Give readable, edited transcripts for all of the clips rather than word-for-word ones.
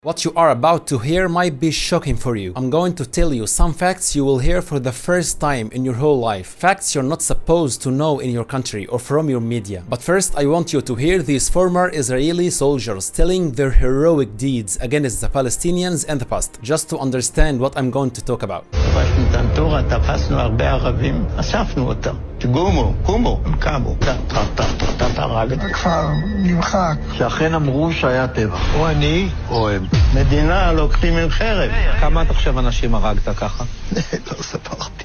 What you are about to hear might be shocking for you. I'm going to tell you some facts you will hear for the first time in your whole life. Facts you're not supposed to know in your country or from your media. But first, I want you to hear these former Israeli soldiers telling their heroic deeds against the Palestinians in the past, just to understand what I'm going to talk about. תפסנו הרבה ערבים, אספנו אותם. קומו, הם קמו. הכפר נמחק. שאכן אמרו שהיה טבח. או אני, או הם. מדינה לוקחים עם חרב. כמה אתה חושב אנשים הרגת ככה? לא ספרתי.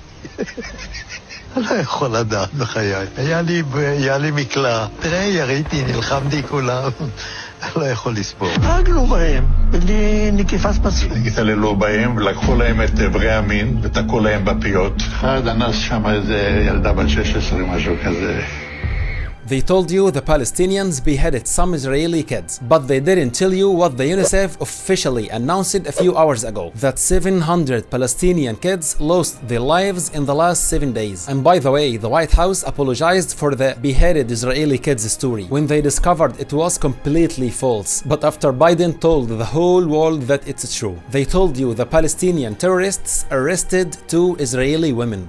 אני לא יכול לדעת בחיי. היה לי מקלע. תראה, יריתי, נלחמתי כולם. לא יכול לספור. הרגנו בהם, בלי נקיפת פסים. התעללו בהם ולקחו להם את איברי המין ותקעו להם בפיות. אחד אנס שם איזה ילדה בת 16, משהו כזה. They told you the Palestinians beheaded some Israeli kids, but they didn't tell you what the UNICEF officially announced a few hours ago, that 700 Palestinian kids lost their lives in the last 7 days. And by the way, the White House apologized for the beheaded Israeli kids story when they discovered it was completely false. But after Biden told the whole world that it's true, they told you the Palestinian terrorists arrested 2 Israeli women.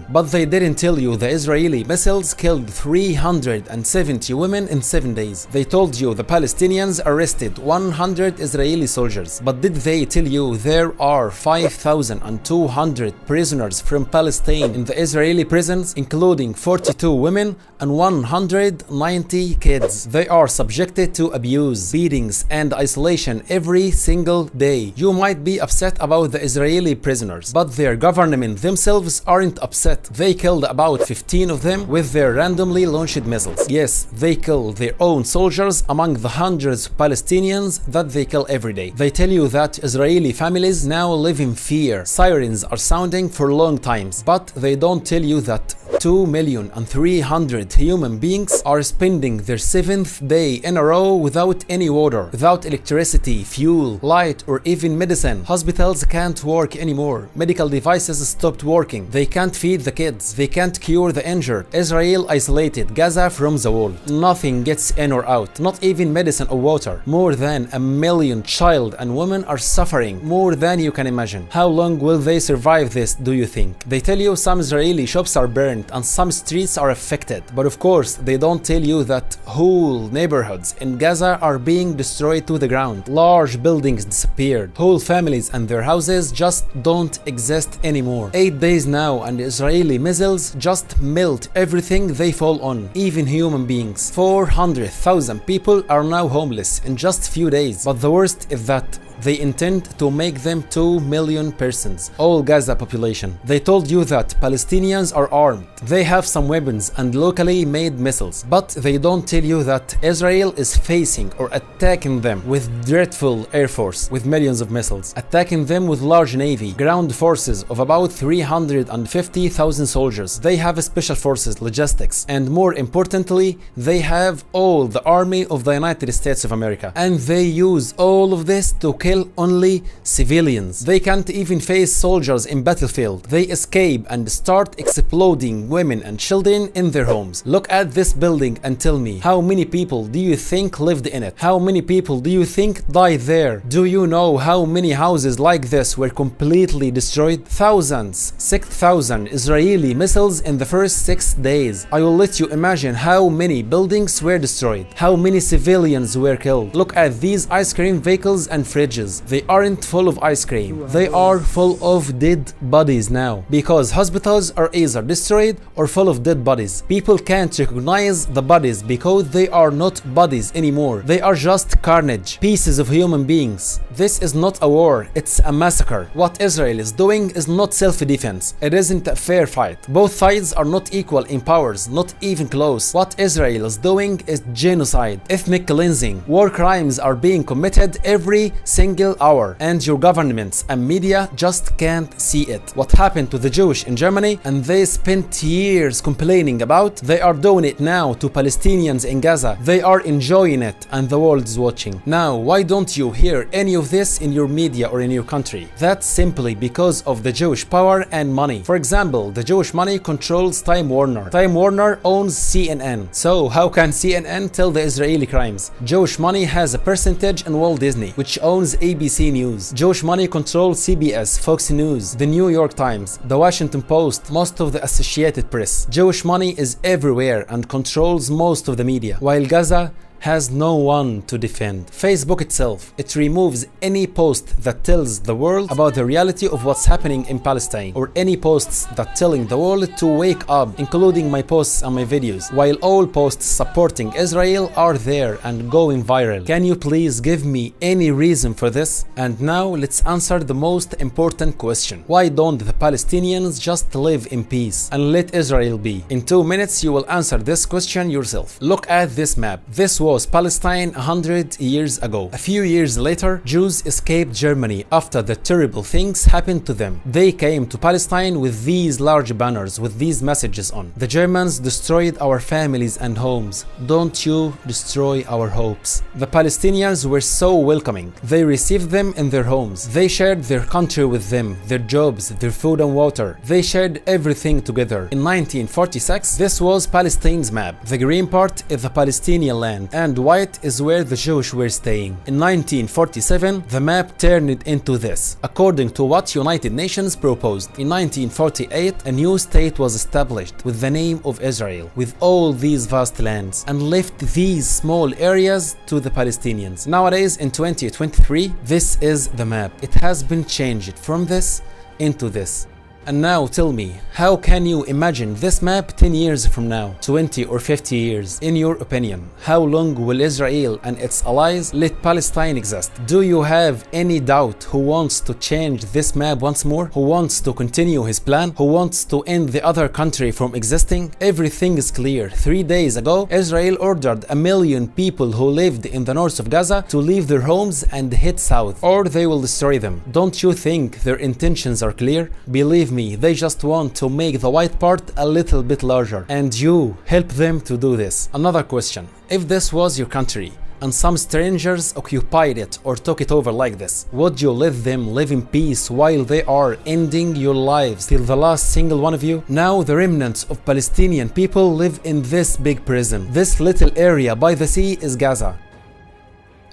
But they didn't tell you the Israeli missiles killed 370 women in 7 days. They told you the Palestinians arrested 100 Israeli soldiers. But did they tell you there are 5,200 prisoners from Palestine in the Israeli prisons, including 42 women and 190 kids? They are subjected to abuse, beatings, and isolation every single day. You might be upset about the Israeli prisoners, but their government themselves aren't upset. They killed about 15 of them with their randomly launched missiles. Yes, they kill their own soldiers among the hundreds of Palestinians that they kill every day. They tell you that Israeli families now live in fear. Sirens are sounding for long times, but they don't tell you that 2,300,000 human beings are spending their 7th day in a row without any water, without electricity, fuel, light, or even medicine. Hospitals can't work anymore. Medical devices stopped working. They can't feed the kids. They can't cure the injured. Israel isolated Gaza from the world. Nothing gets in or out, not even medicine or water. More than 1 million child and women are suffering, more than you can imagine. How long will they survive this, do you think? They tell you some Israeli shops are burned and some streets are affected. But of course, they don't tell you that whole neighborhoods in Gaza are being destroyed to the ground. Large buildings disappeared. Whole families and their houses just don't exist anymore. 8 days now and Israeli missiles just melt everything they fall on, even human beings. 400,000 people are now homeless in just few days. But the worst is that they intend to make them 2 million persons, all Gaza population. They told you that Palestinians are armed. They have some weapons and locally made missiles. But they don't tell you that Israel is facing or attacking them with dreadful air force with millions of missiles, attacking them with large navy, ground forces of about 350,000 soldiers. They have special forces, logistics, and more importantly, they have all the army of the United States of America. And they use all of this to kill only civilians. They can't even face soldiers in battlefield. They escape and start exploding women and children in their homes. Look at this building and tell me, how many people do you think lived in it? How many people do you think died there? Do you know how many houses like this were completely destroyed? Thousands, 6,000 Israeli missiles in the first 6 days. I will let you imagine how many buildings were destroyed, how many civilians were killed. Look at these ice cream vehicles and fridges. They aren't full of ice cream. They are full of dead bodies now, because hospitals are either destroyed or full of dead bodies. People can't recognize the bodies because they are not bodies anymore. They are just carnage, pieces of human beings. This is not a war, it's a massacre. What Israel is doing is not self-defense. It isn't a fair fight. Both sides are not equal in powers, not even close. What Israel is doing is genocide, ethnic cleansing. War crimes are being committed every single single hour, and your governments and media just can't see it. What happened to the Jewish in Germany and they spent years complaining about, they are doing it now to Palestinians in Gaza. They are enjoying it and the world is watching. Now, why don't you hear any of this in your media or in your country? That's simply because of the Jewish power and money. For example, the Jewish money controls Time Warner. Time Warner owns CNN. So how can CNN tell the Israeli crimes? Jewish money has a percentage in Walt Disney, which owns ABC News. Jewish money controls CBS, Fox News, the New York Times, the Washington Post, most of the Associated Press. Jewish money is everywhere and controls most of the media, while Gaza has no one to defend. Facebook itself, it removes any post that tells the world about the reality of what's happening in Palestine, or any posts that telling the world to wake up, including my posts and my videos, while all posts supporting Israel are there and going viral. Can you please give me any reason for this? And now let's answer the most important question. Why don't the Palestinians just live in peace and let Israel be? In 2 minutes you will answer this question yourself. Look at this map. This was Palestine 100 years ago. A few years later, Jews escaped Germany after the terrible things happened to them. They came to Palestine with these large banners with these messages on. The Germans destroyed our families and homes. Don't you destroy our hopes. The Palestinians were so welcoming. They received them in their homes. They shared their country with them, their jobs, their food and water. They shared everything together. In 1946, this was Palestine's map. The green part is the Palestinian land, and white is where the Jewish were staying. In 1947, the map turned into this, according to what United Nations proposed. In 1948, a new state was established with the name of Israel, with all these vast lands, and left these small areas to the Palestinians. Nowadays, in 2023, this is the map. It has been changed from this into this. And now tell me, how can you imagine this map 10 years from now, 20 or 50 years? In your opinion, how long will Israel and its allies let Palestine exist? Do you have any doubt who wants to change this map once more? Who wants to continue his plan? Who wants to end the other country from existing? Everything is clear. 3 days ago, Israel ordered 1 million people who lived in the north of Gaza to leave their homes and head south, or they will destroy them. Don't you think their intentions are clear? Believe me, they just want to make the white part a little bit larger, and you help them to do this. Another question: if this was your country and some strangers occupied it or took it over like this, would you let them live in peace while they are ending your lives till the last single one of you? Now the remnants of Palestinian people live in this big prison. This little area by the sea is Gaza.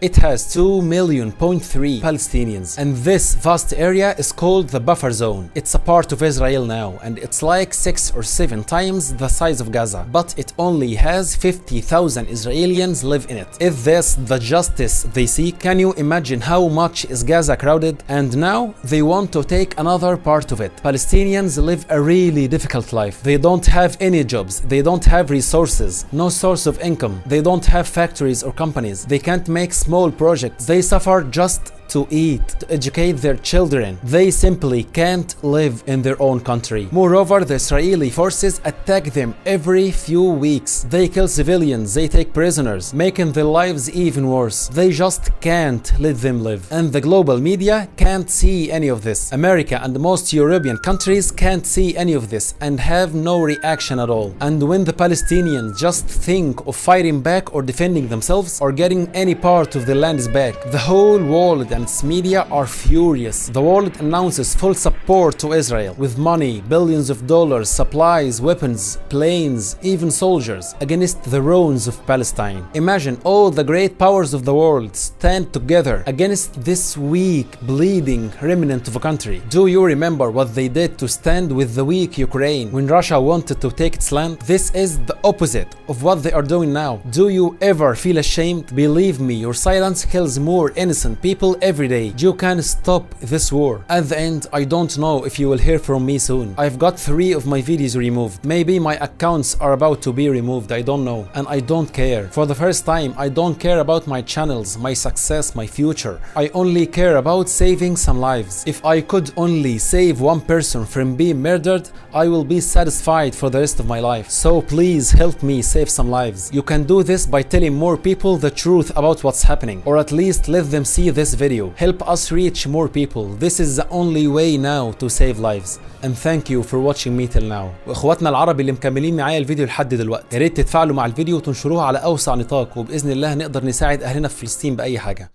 It has 2.3 million Palestinians, and this vast area is called the buffer zone. It's a part of Israel now, and it's like 6 or 7 times the size of Gaza, but it only has 50,000 Israelis live in it. Is this the justice they seek? Can you imagine how much is Gaza crowded? And now they want to take another part of it. Palestinians live a really difficult life. They don't have any jobs, they don't have resources, no source of income, they don't have factories or companies, they can't make small projects, they suffer just to eat, to educate their children. They simply can't live in their own country. Moreover, the Israeli forces attack them every few weeks. They kill civilians, they take prisoners, making their lives even worse. They just can't let them live. And the global media can't see any of this. America and most European countries can't see any of this and have no reaction at all. And when the Palestinians just think of fighting back or defending themselves or getting any part of the lands back, the whole world and its media are furious. The world announces full support to Israel with money, billions of dollars, supplies, weapons, planes, even soldiers against the ruins of Palestine. Imagine all the great powers of the world stand together against this weak, bleeding remnant of a country. Do you remember what they did to stand with the weak Ukraine when Russia wanted to take its land? This is the opposite of what they are doing now. Do you ever feel ashamed? Believe me, your silence kills more innocent people every day. You can stop this war. At the end, I don't know if you will hear from me soon. I've got 3 of my videos removed. Maybe my accounts are about to be removed, I don't know. And I don't care. For the first time, I don't care about my channels, my success, my future. I only care about saving some lives. If I could only save one person from being murdered, I will be satisfied for the rest of my life. So please help me save some lives. You can do this by telling more people the truth about what's happening, or at least let them see this video. video. Help us reach more people. This is the only way now to save lives. And thank you for watching me till now. واخواتنا العرب اللي مكملين معايا الفيديو لحد دلوقتي، يا ريت تتفاعلوا مع الفيديو وتنشروه على اوسع نطاق، وباذن الله نقدر نساعد اهلنا في فلسطين باي حاجه.